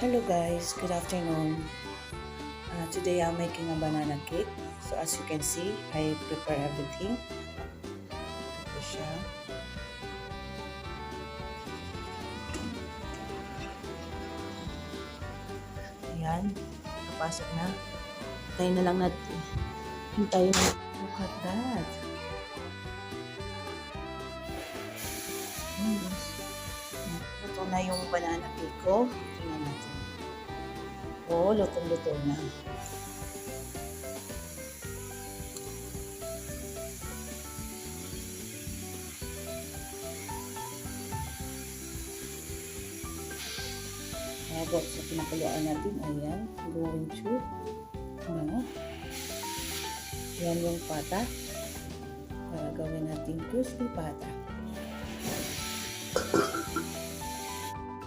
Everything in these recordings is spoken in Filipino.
Hello guys, good afternoon. Today I'm making a banana cake. So as you can see, I prepare everything. Ito siya. Ayan, napasok na. Hintayin na lang natin. Hintayin na. Look at that. Luto na yung banana cake ko. Tingnan natin. Oh, lutong-luto na. Habang sa pinakuluan natin, ayan, going to, yan yung pata, para gawin natin crispy pata.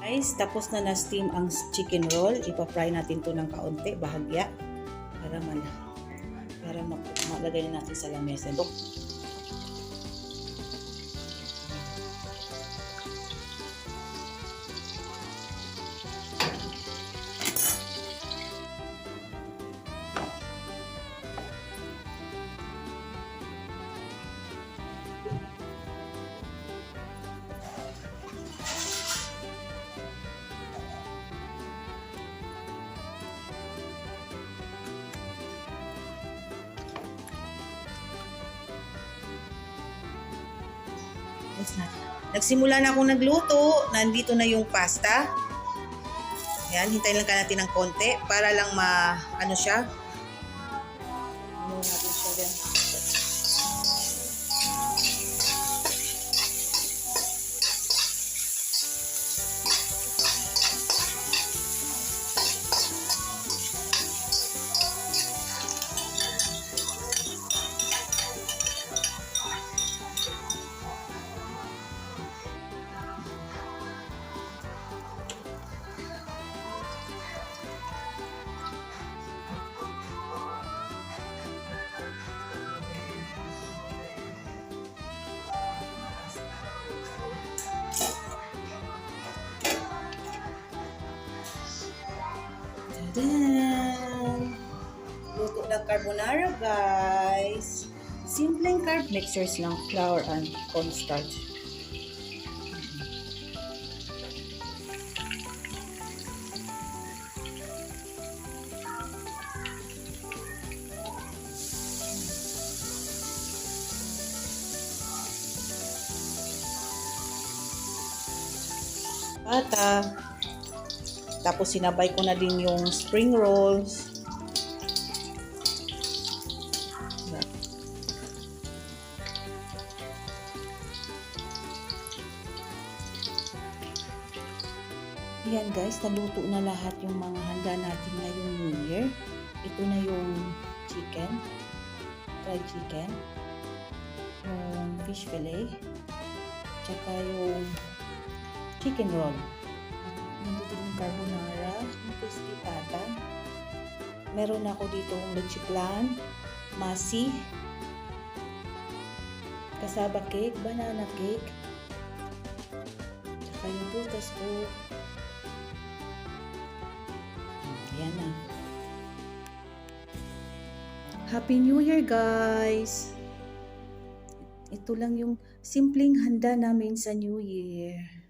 Guys, tapos na na-steam ang chicken roll. Ipa-fry natin to ng kaunti, bahagya, para malagay natin sa lamesa. Nagsimula na akong nagluto. Nandito na yung pasta. Ayan, hintayin lang natin ng konti para lang ano siya. Ano natin siya din. Then, luto ng carbonara, guys. Simpleng carb mixers lang, flour and cornstarch. Pata. Tapos sinabay ko na din yung spring rolls. Ayan guys, naluto na lahat yung mga handa natin ngayong New Year. Ito na yung chicken, fried chicken, yung fish fillet, tsaka yung chicken roll. Nandito yung carbonara, yung crispy pata. Meron ako dito yung leche flan, masi, cassava cake, banana cake, tsaka yung prutas ko. Ayan na. Happy New Year guys! Ito lang yung simpleng handa namin sa New Year.